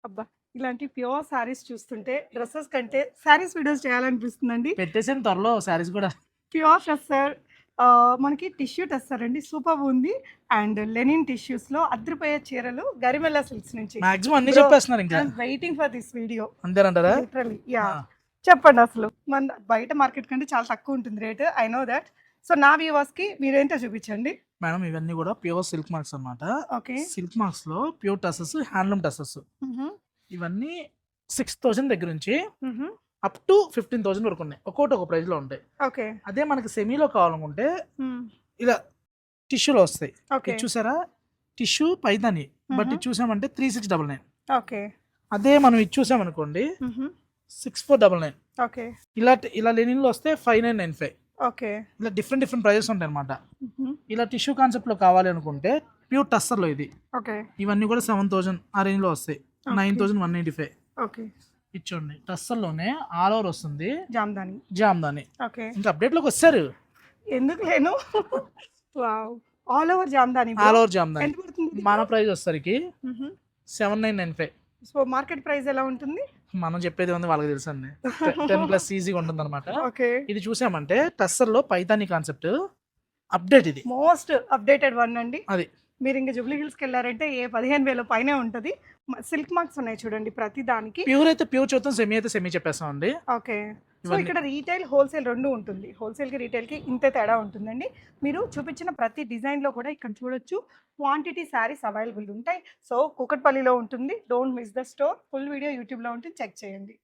అబ్బా! ఇలాంటి ప్యూర్ శారీస్ చూస్తుంటే డ్రెసెస్ కంటే శారీస్ వీడియోస్ చేయాలనిపిస్తుందండి. పెట్టేసాను త్వరలో శారీస్ కూడా. ప్యూర్ టస్సర్ మనకి టిష్యూ టస్సర్ అండి సూపర్బుంది. అండ్ లెనిన్ టిష్యూస్‌లో అద్రిపోయే చీరలు గరిమెల్లా సిల్క్స్ నుంచి. మాక్సిమం అన్ని బ్రో చెప్పేస్తున్నారు ఇంకా. I'm waiting for this video. అంతేనంటారా? లిటరల్లీ ఆ! యాహ్! చెప్పండసలు. మన బయట మార్కెట్ కంటే చాలా తక్కువుంటుంది rate. I know that. So, నా వ్యూవర్స్‌కి మీరేంటో చూపించండి. మేడం ఇవన్నీ కూడా ప్యూర్ సిల్క్ మార్క్స్ అన్నమాట. ఓకే. సిల్క్ మార్క్స్‌లో ప్యూర్ టసెస్, హ్యాండ్లూమ్ టసెస్. హుహు. ఇవన్నీ 6000 దగ్గర నుంచి హుహు. అప్ టు 15,000 వరకు ఉన్నాయి. ఒక్కోటి ఒక ప్రైస్‌లో ఉంటాయి. ఓకే. అదే మనకి సెమీలో కావాలనుకుంటే హ్మ్. ఇలా టిష్యూలో వస్తాయి. ఓకే. ఇది చూసారా? టిష్యూ పైతాని. బట్ హుహు. ఇది చూసామంటే 3699. ఓకే. అదే మనం ఇది చూసామనుకోండి హుహు. 6499. ఓకే. ఇలా లెనిన్‌లో వస్తే 5995. ఓకే. ఇలా డిఫరెంట్ ప్రైజెస్ ఉంటాయన్నమాట. హుహు. ఇలా టిష్యూ కాన్సెప్ట్‌లో కావాలి అనుకుంటే ప్యూర్ టస్సర్‌లో ఇది. ఓకే. ఇవన్నీ కూడా 7000 ఆ రేంజ్‌లో వస్తాయి. ఓకే. 9185. ఓకే. ఇది చూడండి. టస్సర్‌లోనే ఆల్ ఓవర్ వస్తుంది. జామ్దాని. జామ్దాని. ఓకే. ఇంకా అప్డేట్‌లోకి వచ్చారు. ఎందుకు లేను? Wow! All over Jamdani bro. All over Jamdani. ఎంత పడుతుంది ఇది? మన ప్రైస్ వచ్చేసరికి హుహు. 7995. సో, మార్కెట్ ప్రైస్ ఎలా ఉంటుంది? మనం చెప్పేది ఉంది వాళ్ళకి తెలుసండి. 10+ ఈజీగా ఉంటుందన్నమాట. ఓకే. ఇది చూసామంటే టస్సర్‌లో పైతాని కాన్సెప్ట్ అప్డేట్ ఇది. మోస్ట్ అప్‌డేటెడ్ వన్ అండి. అది. మీరింక జూబ్లీ హిల్స్‌కెళ్లారంటే ఏ 15,000 పైనే ఉంటది. సిల్క్ మార్క్స్ ఉన్నాయి చూడండి ప్రతి దానికి. ప్యూర్ అయితే ప్యూర్ చూద్దాం. సెమీ అయితే సెమీ చెప్పేస్తామండి. ఓకే. సో, ఇవన్నీ ఇక్కడ రీటైల్, హోల్‌సేల్ 2 ఉంటుంది. హోల్‌సేల్‌కి, రీటైల్‌కి ఇంతే తేడా ఉంటుందండి. మీరు చూపించిన ప్రతి డిజైన్‌లో కూడా ఇక్కడ చూడొచ్చు క్వాంటిటీ శారీస్ అవైలబుల్ ఉంటాయి. సో, కూకట్పల్లిలో ఉంటుంది. Don't miss the store. Full video యూట్యూబ్‌లో ఉంటుంది. చెక్ చేయండి.